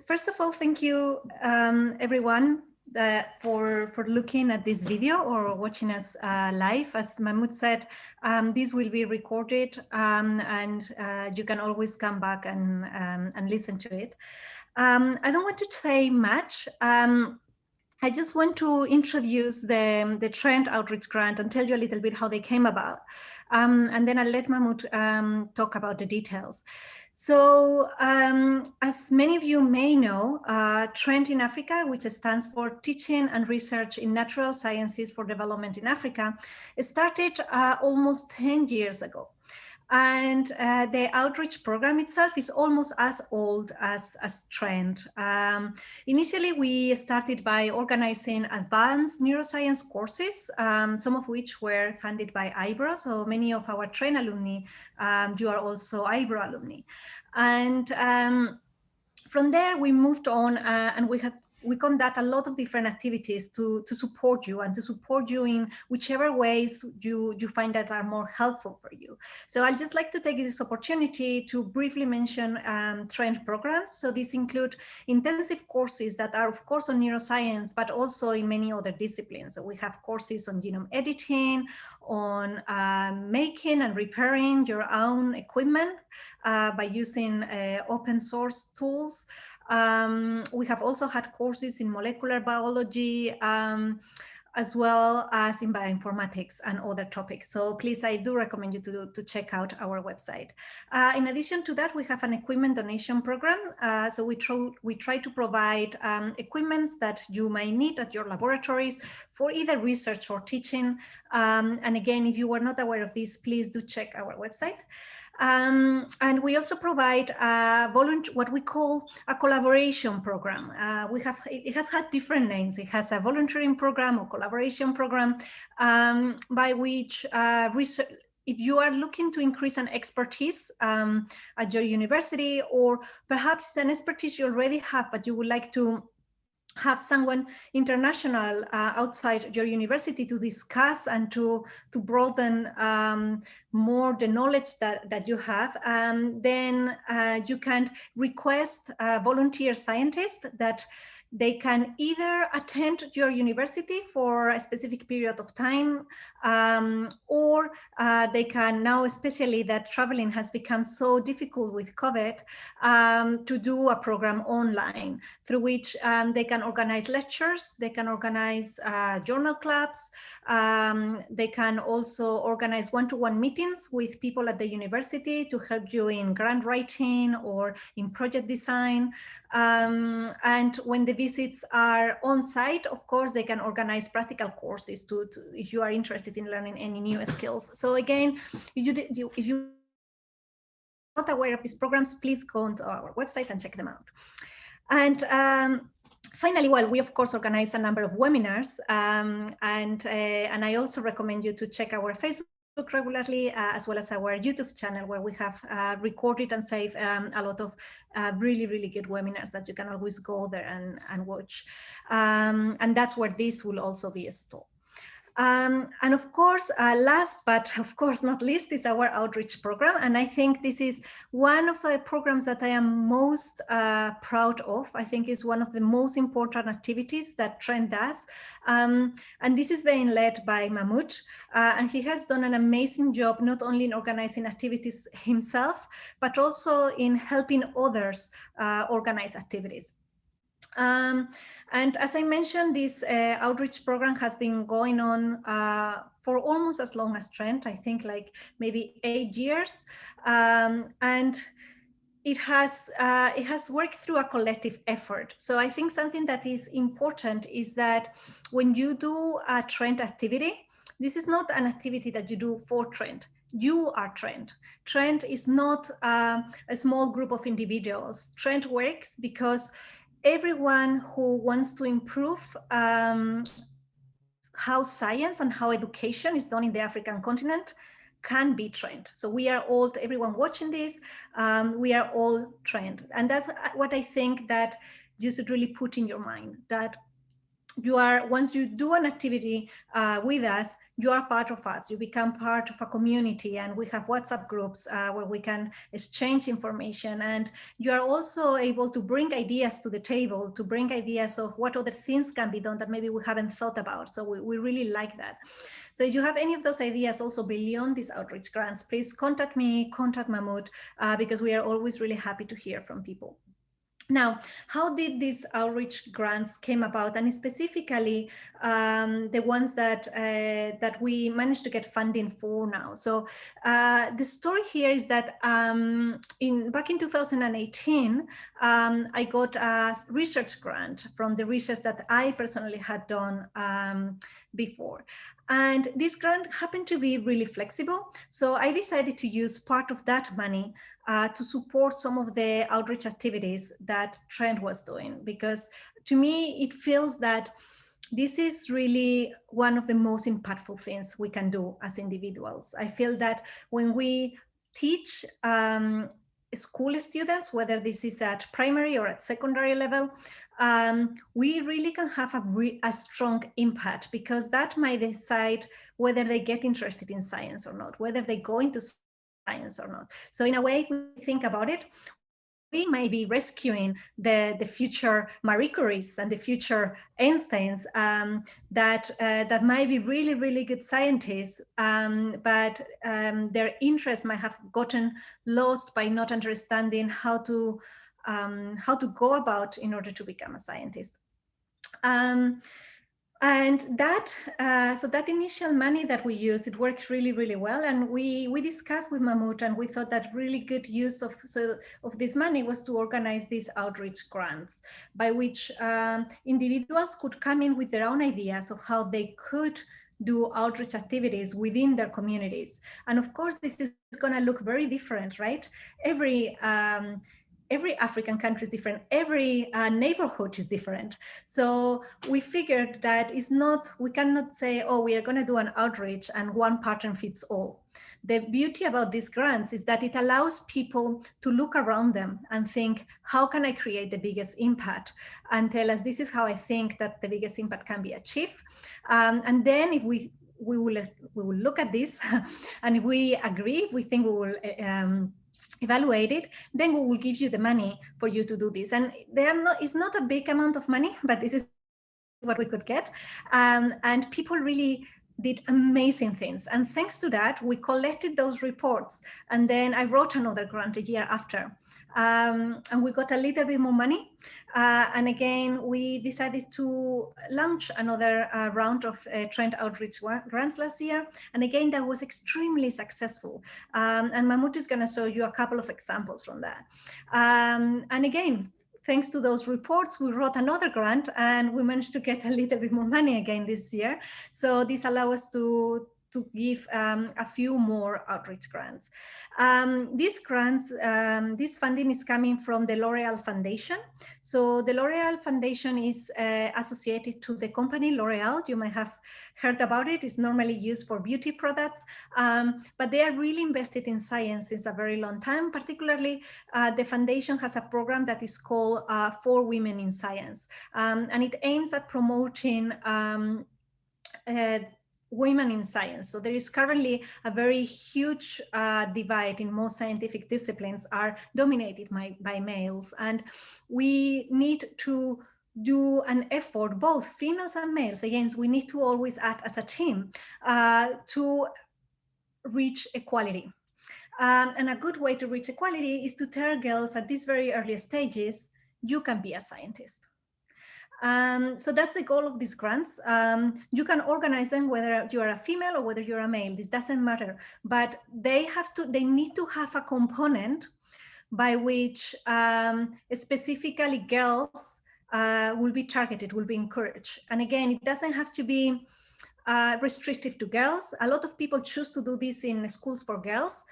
First of all, thank you, everyone, for looking at this video or watching us live. As Mahmoud said, this will be recorded, and you can always come back and listen to it. I don't want to say much. I just want to introduce the TReND Outreach Grant and tell you a little bit how they came about. And then I'll let Mahmoud talk about the details. So as many of you may know, TReND in Africa, which stands for Teaching and Research in Natural Sciences for Development in Africa, started almost 10 years ago. And the outreach program itself is almost as old as TReND. Initially, we started by organizing advanced neuroscience courses, some of which were funded by IBRO. So many of our TReND alumni, you are also IBRO alumni. And from there, we moved on and we conduct a lot of different activities to support you and to support you in whichever ways you find that are more helpful for you. So I'd just like to take this opportunity to briefly mention TReND programs. So these include intensive courses that are, of course, on neuroscience, but also in many other disciplines. So we have courses on genome editing, on making and repairing your own equipment by using open source tools. We have also had courses in molecular biology, as well as in bioinformatics and other topics. So please, I do recommend you to check out our website. In addition to that, we have an equipment donation program. So we try to provide equipments that you may need at your laboratories for either research or teaching. And again, if you were not aware of this, please do check our website. And we also provide what we call a collaboration program. It has had different names. It has a volunteering program or collaboration program by which if you are looking to increase an expertise at your university, or perhaps it's an expertise you already have, but you would like to have someone international outside your university to discuss and to broaden more the knowledge that you have, then you can request volunteer scientists that they can either attend your university for a specific period of time, or they can now, especially that traveling has become so difficult with COVID, to do a program online through which they can organize lectures, they can organize journal clubs, they can also organize one-to-one meetings with people at the university to help you in grant writing or in project design. And when the visits are on site, of course, they can organize practical courses if you are interested in learning any new skills. So again, if you are not aware of these programs, please go onto our website and check them out. And finally, well, we of course organize a number of webinars, and I also recommend you to check our Facebook regularly, as well as our YouTube channel, where we have recorded and saved a lot of really, really good webinars that you can always go there and watch. And that's where this will also be stored. And of course, last but of course not least, is our outreach program. And I think this is one of the programs that I am most proud of. I think is one of the most important activities that TReND does. And this is being led by Mahmoud. And he has done an amazing job, not only in organizing activities himself, but also in helping others organize activities. And as I mentioned, this outreach program has been going on for almost as long as TReND, I think like maybe 8 years. And it has worked through a collective effort. So I think something that is important is that when you do a TReND activity, this is not an activity that you do for TReND. You are TReND. TReND is not a small group of individuals. TReND works because everyone who wants to improve how science and how education is done in the African continent can be TReND. So we are all, everyone watching this, we are all TReND. And that's what I think that you should really put in your mind, that once you do an activity with us, you are part of us. You become part of a community, and we have WhatsApp groups where we can exchange information. And you are also able to bring ideas to the table, to bring ideas of what other things can be done that maybe we haven't thought about. So we really like that. So if you have any of those ideas also beyond these outreach grants, please contact me, contact Mahmoud, because we are always really happy to hear from people. Now, how did these outreach grants came about, and specifically the ones that that we managed to get funding for now? So the story here is that back in 2018, I got a research grant from the research that I personally had done before. And this grant happened to be really flexible. So I decided to use part of that money to support some of the outreach activities that TReND was doing, because to me, it feels that this is really one of the most impactful things we can do as individuals. I feel that when we teach school students, whether this is at primary or at secondary level, we really can have a strong impact, because that might decide whether they get interested in science or not, whether they go into science or not. So in a way, if we think about it, we might be rescuing the future Marie Curies and the future Einsteins that might be really, really good scientists, but their interests might have gotten lost by not understanding how to go about in order to become a scientist. And that, so that initial money that we used, it worked really, really well. And we discussed with Mahmoud, and we thought that really good use of this money was to organize these outreach grants, by which individuals could come in with their own ideas of how they could do outreach activities within their communities. And of course, this is going to look very different, right? Every African country is different. Every neighborhood is different. So we figured that we cannot say, oh, we are going to do an outreach and one pattern fits all. The beauty about these grants is that it allows people to look around them and think, how can I create the biggest impact? And tell us, this is how I think that the biggest impact can be achieved. And then if we will look at this, and if we agree, we think we will evaluate it, then we will give you the money for you to do this. And it's not a big amount of money, but this is what we could get. And people really did amazing things. And thanks to that, we collected those reports. And then I wrote another grant a year after. And we got a little bit more money. And again, we decided to launch another round of TReND outreach grants last year. And again, that was extremely successful. And Mahmoud is going to show you a couple of examples from that. And again, thanks to those reports, we wrote another grant, and we managed to get a little bit more money again this year. So this allows us to give a few more outreach grants. These grants, this funding is coming from the L'Oreal Foundation. So the L'Oreal Foundation is associated to the company L'Oreal. You might have heard about it. It's normally used for beauty products, but they are really invested in science since a very long time. Particularly, the foundation has a program that is called For Women in Science, and it aims at promoting women in science. So there is currently a very huge divide in most scientific disciplines are dominated by males. And we need to do an effort, both females and males. Again, we need to always act as a team to reach equality. And a good way to reach equality is to tell girls at these very early stages, you can be a scientist. So that's the goal of these grants. You can organize them whether you are a female or whether you're a male. This doesn't matter, but they need to have a component by which specifically girls will be targeted, will be encouraged. And again, it doesn't have to be restrictive to girls. A lot of people choose to do this in schools for girls.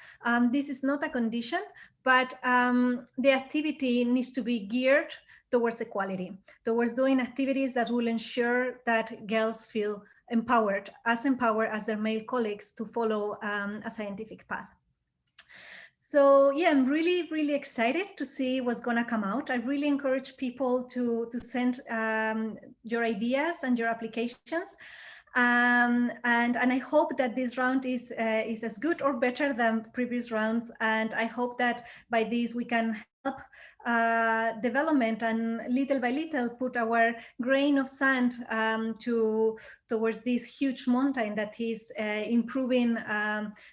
This is not a condition, but the activity needs to be geared towards equality, towards doing activities that will ensure that girls feel empowered as their male colleagues to follow a scientific path. So yeah, I'm really, really excited to see what's gonna come out. I really encourage people to send your ideas and your applications. And I hope that this round is as good or better than previous rounds. And I hope that by this we can help development and little by little put our grain of sand towards this huge mountain that is improving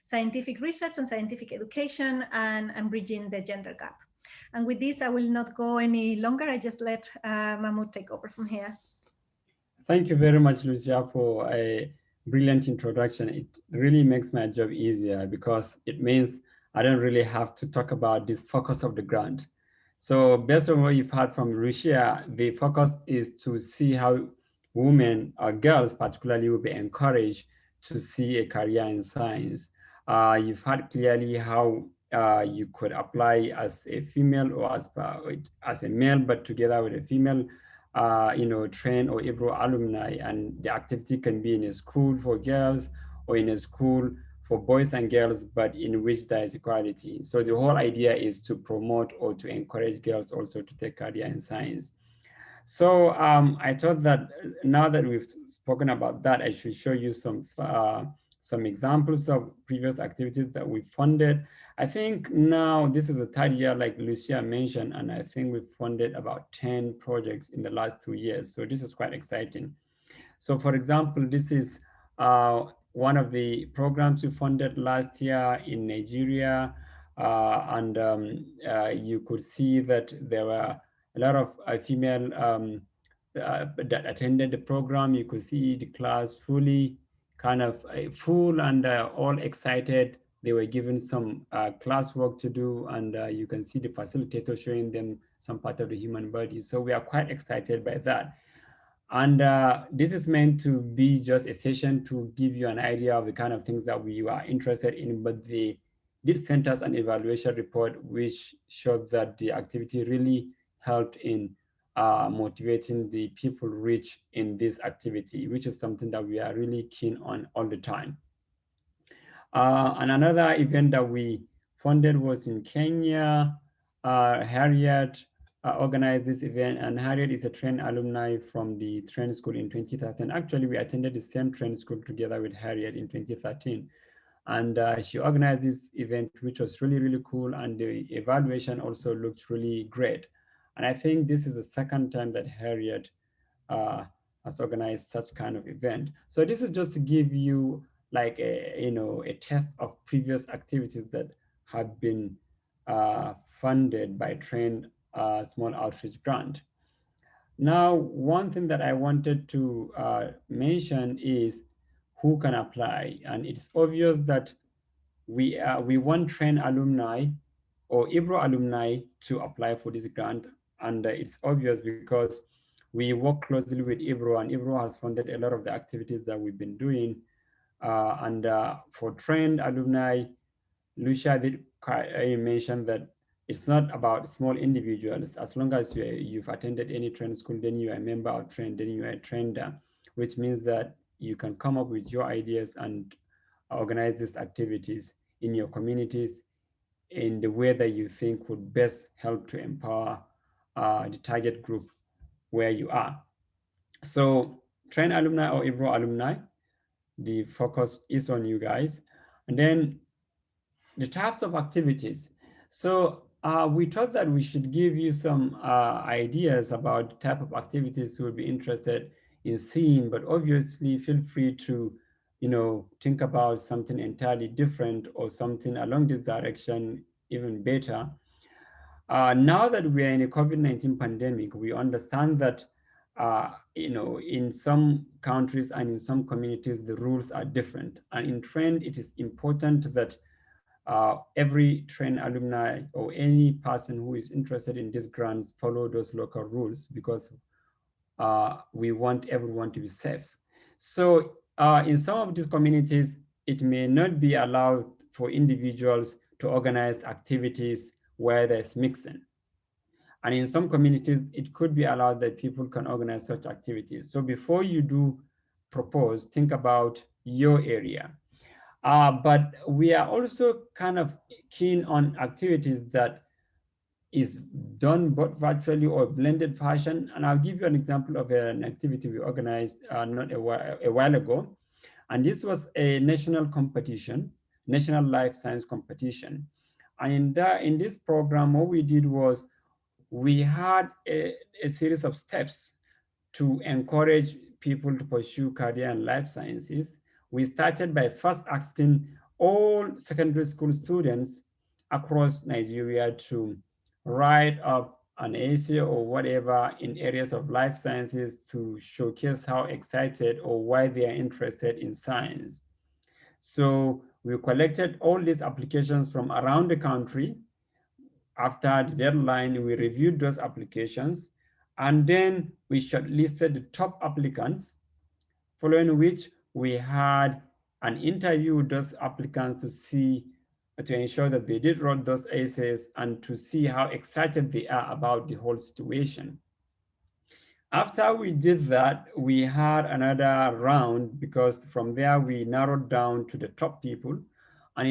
scientific research and scientific education and bridging the gender gap. And with this, I will not go any longer. I just let Mahmoud take over from here. Thank you very much, Lucia, for a brilliant introduction. It really makes my job easier because it means I don't really have to talk about this focus of the grant. So based on what you've heard from Lucia, the focus is to see how women or girls particularly will be encouraged to see a career in science. You've heard clearly how you could apply as a female or as a male, but together with a female TReND or IBRO alumni, and the activity can be in a school for girls or in a school for boys and girls, but in which there is equality. So the whole idea is to promote or to encourage girls also to take career in science. So I thought that now that we've spoken about that, I should show you some examples of previous activities that we funded. I think now this is the third year, like Lucia mentioned, and I think we've funded about 10 projects in the last 2 years. So this is quite exciting. So for example, this is one of the programs we funded last year in Nigeria. And you could see that there were a lot of female that attended the program. You could see the class fully kind of full and all excited. They were given some classwork to do, and you can see the facilitator showing them some part of the human body. So we are quite excited by that. And this is meant to be just a session to give you an idea of the kind of things that we are interested in, but they did send us an evaluation report which showed that the activity really helped in motivating the people rich in this activity, which is something that we are really keen on all the time. And another event that we funded was in Kenya. Harriet organized this event, and Harriet is a TReND alumni from the TReND school in 2013. Actually, we attended the same TReND school together with Harriet in 2013. And she organized this event, which was really, really cool. And the evaluation also looked really great. And I think this is the second time that Harriet uh, has organized such kind of event. So this is just to give you like a test of previous activities that have been funded by TReND small outreach grant. Now, one thing that I wanted to mention is who can apply, and it's obvious that we want TReND alumni or IBRO alumni to apply for this grant, and it's obvious because we work closely with IBRO, and IBRO has funded a lot of the activities that we've been doing. And for TReND alumni, Lucia did mention that it's not about small individuals. As long as you've attended any TReND school, then you are a member of TReND, then you are a TRender, which means that you can come up with your ideas and organize these activities in your communities in the way that you think would best help to empower the target group where you are. So TReND alumni or IBRO alumni, the focus is on you guys. And then the types of activities. So we thought that we should give you some ideas about the type of activities you would be interested in seeing, but obviously feel free to, think about something entirely different or something along this direction, even better. Now that we are in a COVID-19 pandemic, we understand that, in some countries and in some communities, the rules are different. And in TReND, it is important that every TReND alumni or any person who is interested in these grants follow those local rules, because we want everyone to be safe. So in some of these communities, it may not be allowed for individuals to organize activities where there's mixing. And in some communities, it could be allowed that people can organize such activities. So before you do propose, think about your area. But we are also kind of keen on activities that is done both virtually or blended fashion. And I'll give you an example of an activity we organized not a while ago. And this was a national competition, national life science competition. And in this program, what we did was we had a series of steps to encourage people to pursue career in life sciences. We started by first asking all secondary school students across Nigeria to write up an essay or whatever in areas of life sciences to showcase how excited or why they are interested in science. So we collected all these applications from around the country. After the deadline, we reviewed those applications and then we shortlisted the top applicants, following which we had an interview with those applicants to ensure that they did write those essays and to see how excited they are about the whole situation. After we did that, we had another round because from there we narrowed down to the top people. And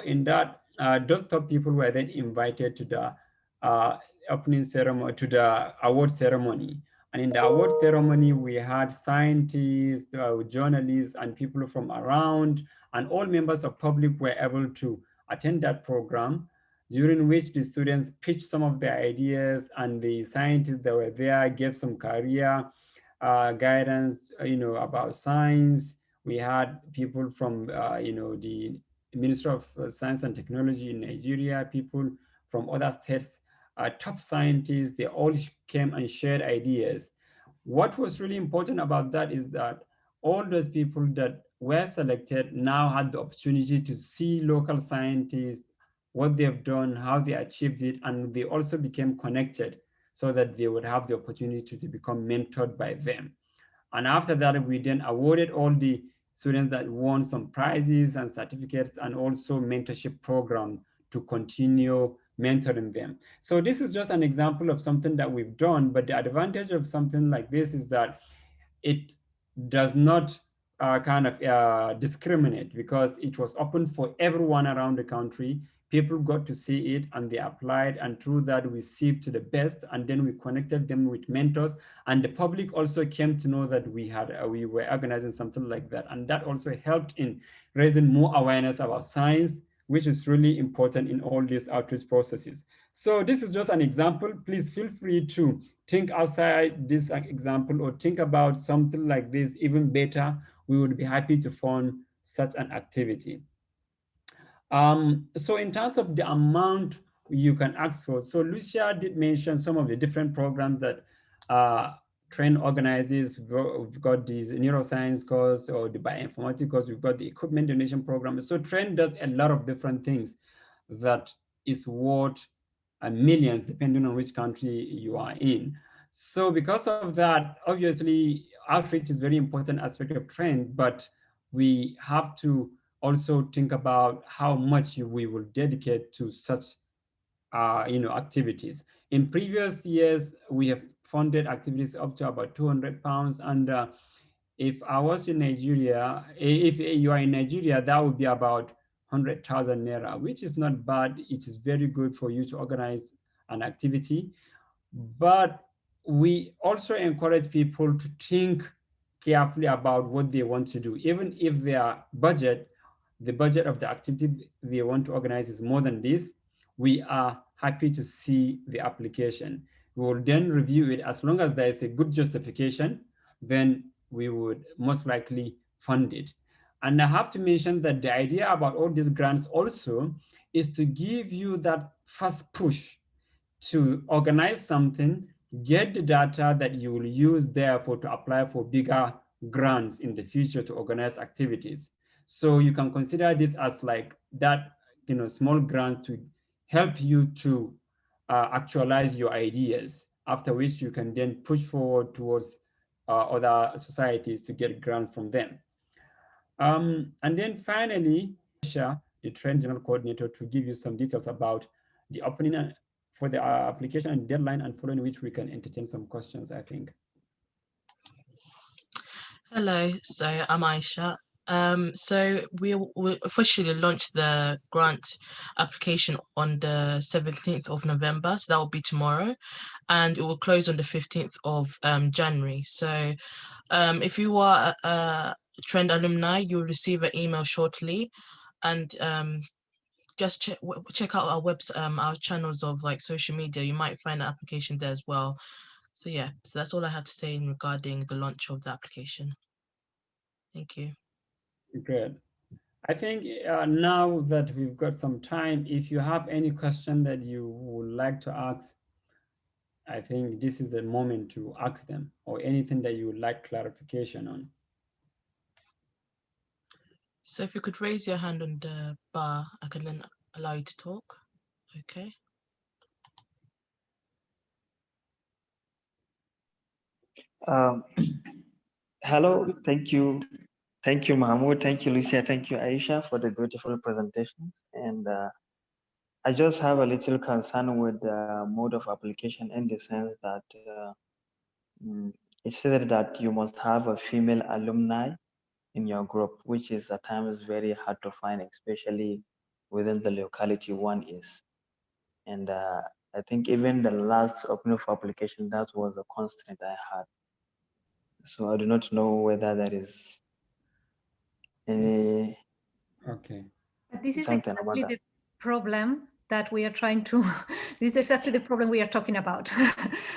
in that, those top people were then invited to the uh, opening ceremony, to the award ceremony. And in the award ceremony, we had scientists, journalists, and people from around, and all members of public were able to attend that program, during which the students pitched some of their ideas and the scientists that were there gave some career guidance, about science. We had people from, the Ministry of Science and Technology in Nigeria, people from other states, top scientists, they all came and shared ideas. What was really important about that is that all those people that were selected now had the opportunity to see local scientists, what they have done, how they achieved it, and they also became connected so that they would have the opportunity to become mentored by them. And after that, we then awarded all the students that won some prizes and certificates and also mentorship program to continue mentoring them. So this is just an example of something that we've done, but the advantage of something like this is that it does not kind of discriminate because it was open for everyone around the country. People got to see it and they applied, and through that we sieved to the best, and then we connected them with mentors, and the public also came to know that we were organizing something like that, and that also helped in raising more awareness about science, which is really important in all these outreach processes. So this is just an example. Please feel free to think outside this example or think about something like this even better. We would be happy to fund such an activity. So in terms of the amount you can ask for, so Lucia did mention some of the different programs that TReND organizes. We've got these neuroscience course or the bioinformatics course. We've got the equipment donation program. So TReND does a lot of different things that is worth millions, depending on which country you are in. So because of that, obviously, outreach is very important aspect of TReND, but we have to also think about how much we will dedicate to such activities. In previous years, we have funded activities up to about £200, and if I was in Nigeria, if you are in Nigeria, that would be about 100,000 naira, which is not bad. It is very good for you to organize an activity. But we also encourage people to think carefully about what they want to do. Even if the budget of the activity they want to organize is more than this, we are happy to see the application. We will then review it. As long as there is a good justification, then we would most likely fund it. And I have to mention that the idea about all these grants also is to give you that first push to organize something, get the data that you will use therefore to apply for bigger grants in the future to organize activities. So you can consider this as like that, small grant to help you to actualize your ideas, after which you can then push forward towards other societies to get grants from them. And then finally, the TReND General Coordinator, to give you some details about the opening for the application and deadline, and following which we can entertain some questions, I think. Hello, so I'm Aisha. So we'll officially launch the grant application on the 17th of November. So that will be tomorrow, and it will close on the 15th of January. So if you are a TReND alumni, you'll receive an email shortly, and just check out our channels of like social media. You might find the application there as well. So yeah, so that's all I have to say in regarding the launch of the application. Thank you. Great. I think now that we've got some time, if you have any question that you would like to ask, I think this is the moment to ask them, or anything that you would like clarification on. So if you could raise your hand on the bar, I can then allow you to talk. Okay. Um, Hello, thank you, Mahmoud, thank you, Lucia, thank you, Aisha, for the beautiful presentations. And I just have a little concern with the mode of application in the sense that mm, it said that you must have a female alumni in your group, which is at times very hard to find, especially within the locality one is. And I think even the last opening for application, that was a constraint I had. So I do not know whether there is any Okay. But this is something about exactly that. the problem that we are trying to, this is exactly the problem we are talking about.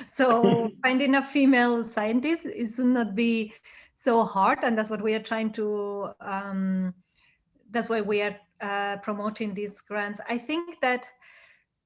So finding a female scientist is not be so hard, and that's what we are trying to, that's why we are promoting these grants. I think that,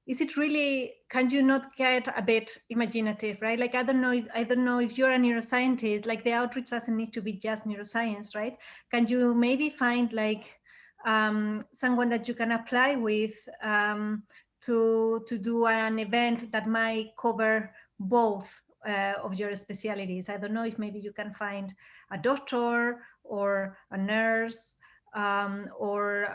is it really, can you not get a bit imaginative, right? Like, I don't know if you're a neuroscientist, like the outreach doesn't need to be just neuroscience, right? Can you maybe find like someone that you can apply with to do an event that might cover both of your specialities? I don't know if maybe you can find a doctor or a nurse or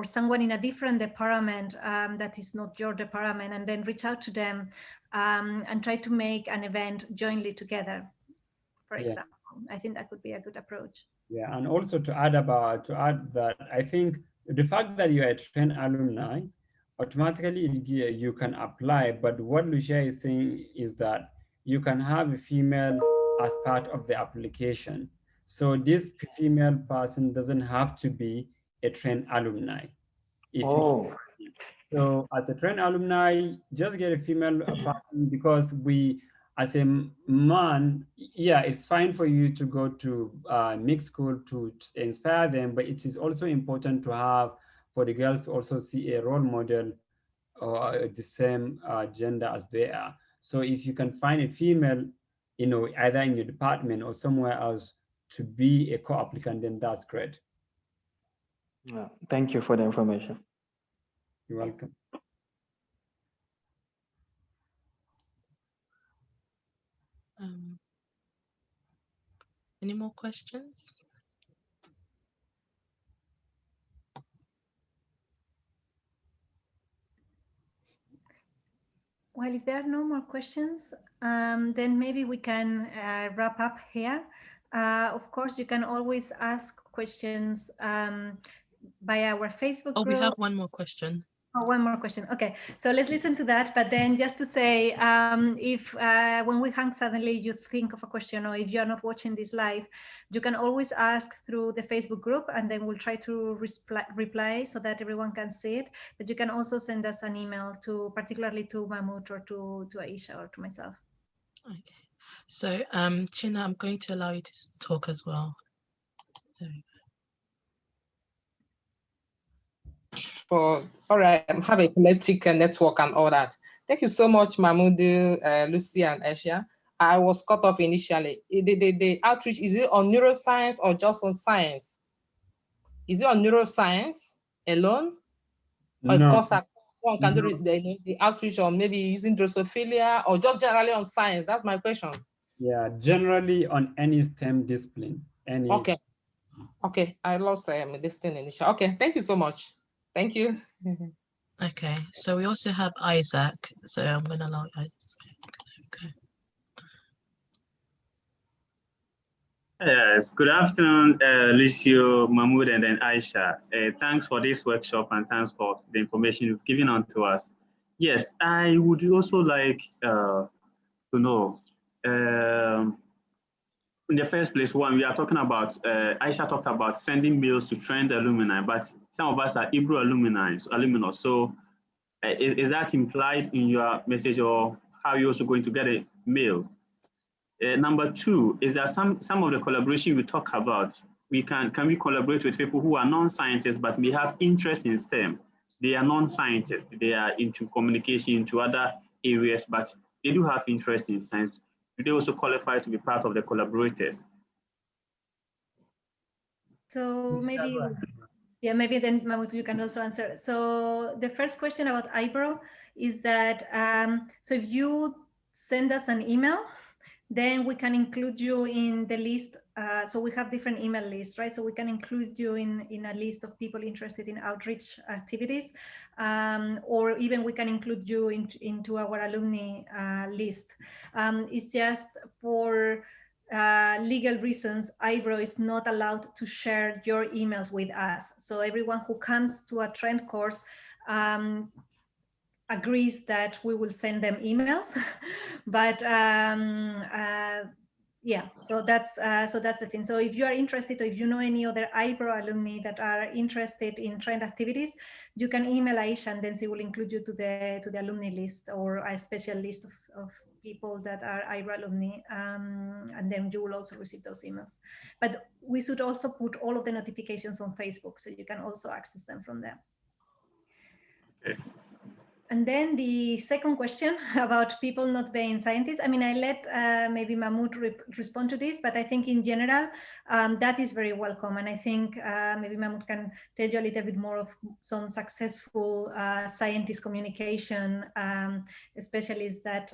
someone in a different department that is not your department, and then reach out to them and try to make an event jointly together, for Yeah. example. I think that could be a good approach. Yeah, and also to add that, I think the fact that you are a TReND alumni, automatically you can apply. But what Lucia is saying is that you can have a female as part of the application. So this female person doesn't have to be a TReND alumni. If you Oh, So as a TReND alumni, just get a female person, because we, as a man, yeah, it's fine for you to go to mixed school to inspire them, but it is also important to have, for the girls to also see a role model or the same gender as they are. So if you can find a female, either in your department or somewhere else to be a co-applicant, then that's great. yeah. Thank you for the information. You're welcome. Any more questions? Well, if there are no more questions, then maybe we can wrap up here. Of course, you can always ask questions by our Facebook Oh, we have group. one more question. Oh, one more question. Okay, so let's listen to that. But then just to say, if when we hang suddenly you think of a question, or if you're not watching this live, you can always ask through the Facebook group, and then we'll try to reply so that everyone can see it. But you can also send us an email to, particularly to Mahmoud or to Aisha or to myself. Okay. So, China, I'm going to allow you to talk as well. There we Sorry, I have a kinetic network and all that. Thank you so much, Mahmoud, Lucy, and Asia. I was cut off initially. The outreach, is it on neuroscience or just on science? Is it on neuroscience alone? Or No, because one can do the outreach on maybe using Drosophila or just generally on science? That's my question. yeah, generally on any STEM discipline. Okay. Okay, I lost this thing initially. Okay, thank you so much. Thank you. Okay, so we also have Isaac. So I'm going to allow Isaac. Okay. Yes, good afternoon, Lucio, Mahmoud, and then Aisha. Thanks for this workshop and thanks for the information you've given on to us. Yes, I would also like to know, in the first place, one, we are talking about, Aisha talked about sending mails to TReND alumni, but some of us are Hebrew alumni. So is that implied in your message, or how are you also going to get a mail? Number two is that some of the collaboration we talk about, can we collaborate with people who are non-scientists but may have interest in STEM? They are non-scientists, they are into communication, into other areas, but they do have interest in science. Do they also qualify to be part of the collaborators? So maybe, yeah, maybe then Mahmoud, you can also answer. So the first question about eyebrow is that, so if you send us an email, then we can include you in the list. So we have different email lists, right? So we can include you in a list of people interested in outreach activities, or even we can include you into our alumni list. It's just for legal reasons, eyebrow is not allowed to share your emails with us. So everyone who comes to a TReND course agrees that we will send them emails, but yeah, so that's the thing. So if you are interested, or if you know any other eyebrow alumni that are interested in TReND activities, you can email Aisha, and then she will include you to the alumni list, or a special list of people that are eyebrow alumni, and then you will also receive those emails. But we should also put all of the notifications on Facebook, so you can also access them from there. Okay. And then the second question about people not being scientists. I mean, I let maybe Mahmoud respond to this, but I think in general, that is very welcome. And I think maybe Mahmoud can tell you a little bit more of some successful scientist communication specialists, that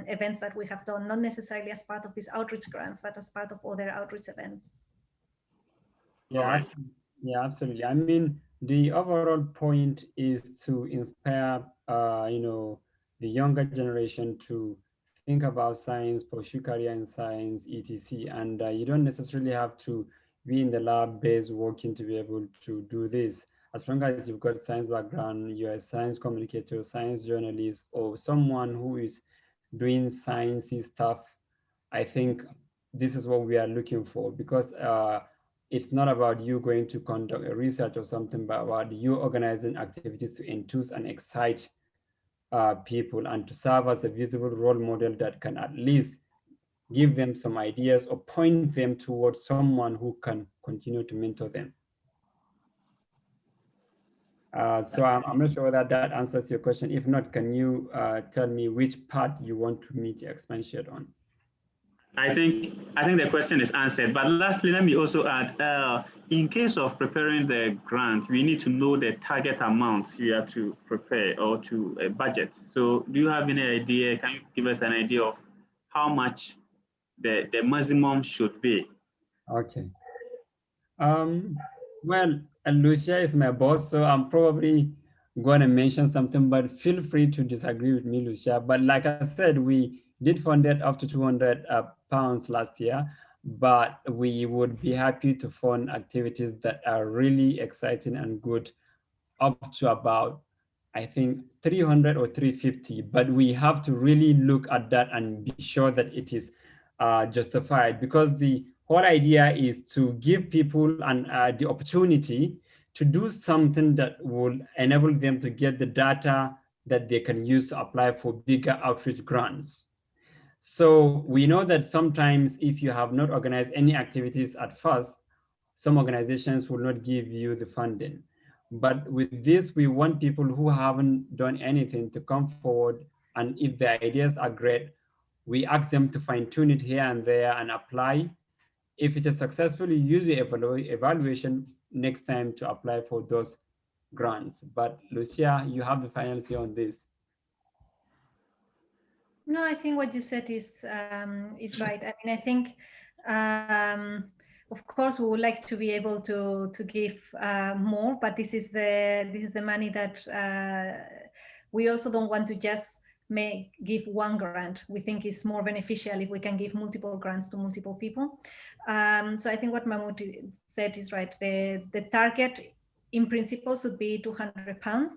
events that we have done, not necessarily as part of these outreach grants, but as part of other outreach events. Yeah, Right. yeah, absolutely. I mean, the overall point is to inspire, the younger generation to think about science, pursue career in science, etc. And you don't necessarily have to be in the lab-based working to be able to do this. As long as you've got science background, you're a science communicator, science journalist, or someone who is doing sciencey stuff, I think this is what we are looking for, because it's not about you going to conduct a research or something, but about you organizing activities to enthuse and excite people, and to serve as a visible role model that can at least give them some ideas or point them towards someone who can continue to mentor them. So I'm not sure that that answers your question. If not, can you tell me which part you want me to expand on? I think the question is answered. But lastly, let me also add, in case of preparing the grant, we need to know the target amount you have to prepare, or to a budget. So do you have any idea? Can you give us an idea of how much the maximum should be? Okay. Well, Lucia is my boss, so I'm probably going to mention something, but feel free to disagree with me, Lucia. But like I said, we did fund it up to £200 last year, but we would be happy to fund activities that are really exciting and good, up to about, I think, 300 or 350. But we have to really look at that and be sure that it is justified, because the whole idea is to give people the opportunity to do something that will enable them to get the data that they can use to apply for bigger outreach grants. So we know that sometimes if you have not organized any activities at first, some organizations will not give you the funding. But with this, we want people who haven't done anything to come forward, and if their ideas are great, we ask them to fine tune it here and there and apply. If it is successful, you use the evaluation next time to apply for those grants. But Lucia, you have the final say on this. No, I think what you said is right. I mean, I think, of course, we would like to be able to give more, but this is the money that we also don't want to just may give one grant. We think it's more beneficial if we can give multiple grants to multiple people. So I think what Mahmoud said is right. The target in principle should be £200.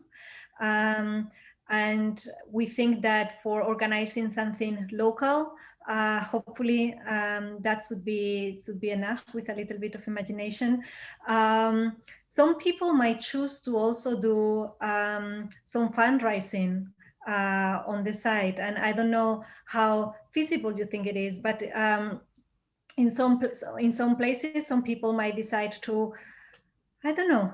And we think that for organizing something local, hopefully that should be enough with a little bit of imagination. Some people might choose to also do some fundraising on the side, and I don't know how feasible you think it is, but in some places, some people might decide to, I don't know,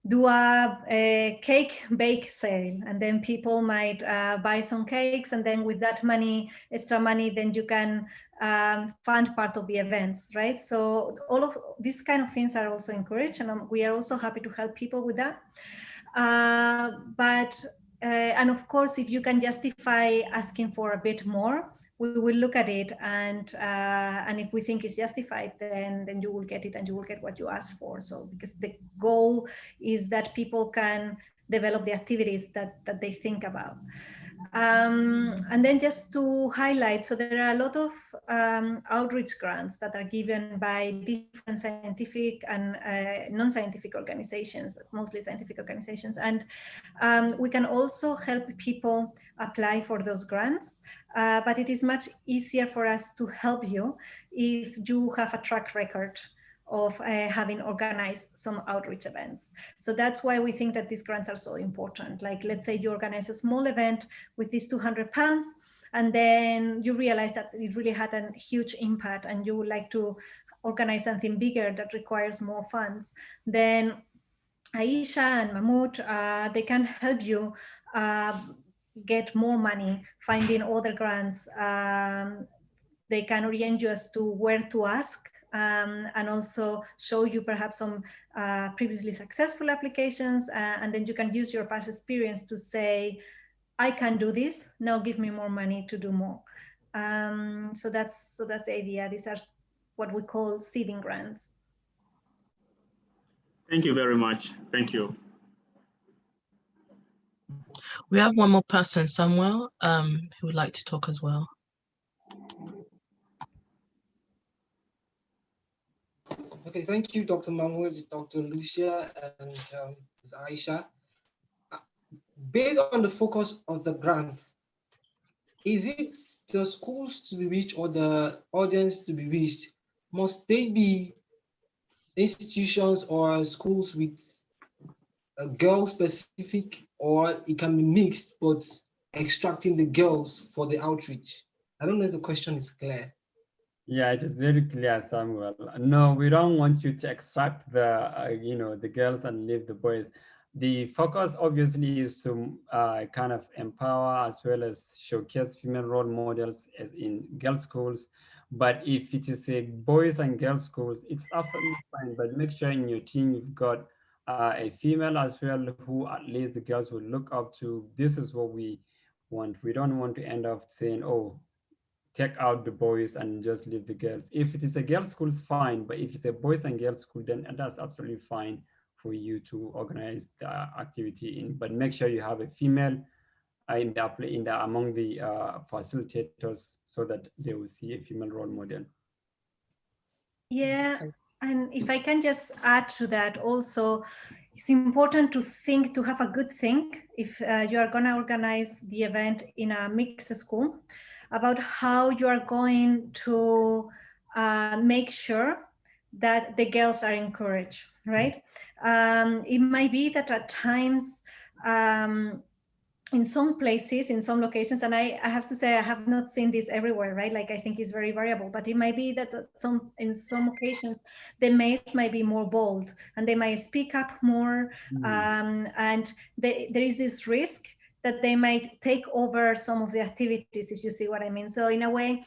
do a cake bake sale, and then people might buy some cakes, and then with that money, extra money, then you can fund part of the events, right? So all of these kind of things are also encouraged, and we are also happy to help people with that. And of course, if you can justify asking for a bit more, we will look at it, and if we think it's justified, then you will get it, and you will get what you ask for. So because the goal is that people can develop the activities that they think about. And then just to highlight, so there are a lot of outreach grants that are given by different scientific and non-scientific organizations, but mostly scientific organizations. And we can also help people apply for those grants, but it is much easier for us to help you if you have a track record of having organized some outreach events. So that's why we think that these grants are so important. Like, let's say you organize a small event with these £200, and then you realize that it really had a huge impact, and you would like to organize something bigger that requires more funds. Then Aisha and Mahmoud, they can help you get more money, finding other grants. They can orient you as to where to ask, and also show you perhaps some previously successful applications, and then you can use your past experience to say, I can do this, now give me more money to do more. So that's the idea. These are what we call seeding grants. Thank you very much. Thank you. We have one more person, Samuel, who would like to talk as well. Okay, thank you, Dr. Mahmoud, Dr. Lucia, and Aisha. Based on the focus of the grant, is it the schools to be reached or the audience to be reached? Must they be institutions or schools with a girl specific, or it can be mixed, but extracting the girls for the outreach? I don't know if the question is clear. Yeah, it is very clear, Samuel. No, we don't want you to extract the, the girls and leave the boys. The focus obviously is to kind of empower as well as showcase female role models as in girls' schools. But if it is a boys and girls' schools, it's absolutely fine. But make sure in your team you've got a female as well, who at least the girls will look up to. This is what we want. We don't want to end up saying, oh, take out the boys and just leave the girls. If it is a girls' school, it's fine. But if it's a boys and girls school, then that's absolutely fine for you to organize the activity in. But make sure you have a female among the facilitators, so that they will see a female role model. Yeah, and if I can just add to that also, it's important to have a good think if you are going to organize the event in a mixed school, about how you are going to make sure that the girls are encouraged, right? It might be that at times, in some places, in some locations, and I have to say I have not seen this everywhere, right? Like, I think it's very variable, but it might be that in some occasions the males might be more bold and they might speak up more, and there is this risk that they might take over some of the activities, if you see what I mean. So in a way,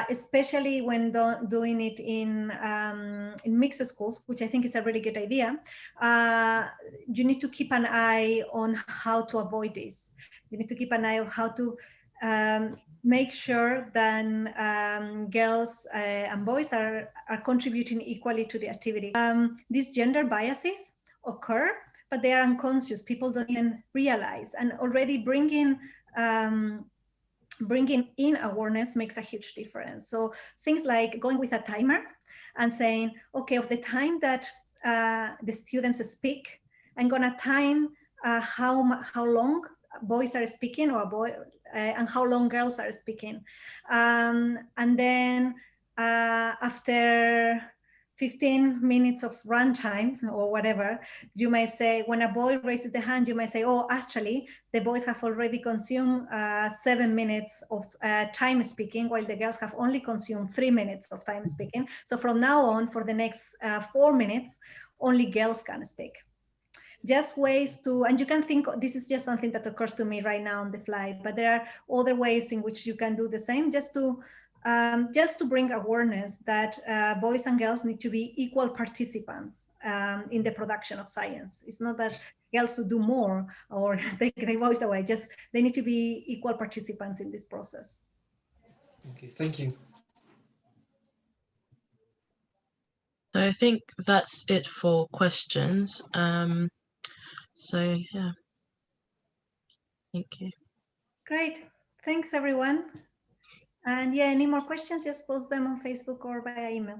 especially when doing it in mixed schools, which I think is a really good idea, you need to keep an eye on how to avoid this. You need to keep an eye on how to make sure that girls and boys are contributing equally to the activity. These gender biases occur, but they are unconscious. People don't even realize. And already bringing bringing in awareness makes a huge difference. So things like going with a timer and saying, okay, of the time that the students speak, I'm gonna time how long boys are speaking or and how long girls are speaking. And then after 15 minutes of runtime or whatever, you may say, when a boy raises the hand, you may say, oh, actually, the boys have already consumed 7 minutes of time speaking, while the girls have only consumed 3 minutes of time speaking. So from now on, for the next 4 minutes, only girls can speak. Just ways to, and you can think, this is just something that occurs to me right now on the fly, but there are other ways in which you can do the same, just to bring awareness that boys and girls need to be equal participants in the production of science. It's not that girls should do more or take the boys away, just they need to be equal participants in this process. Okay, thank you. So I think that's it for questions. So yeah, thank you. Great, thanks everyone. And yeah, any more questions, just post them on Facebook or via email.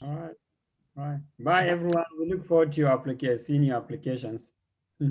All right. Bye, everyone. We look forward to your seeing your applications.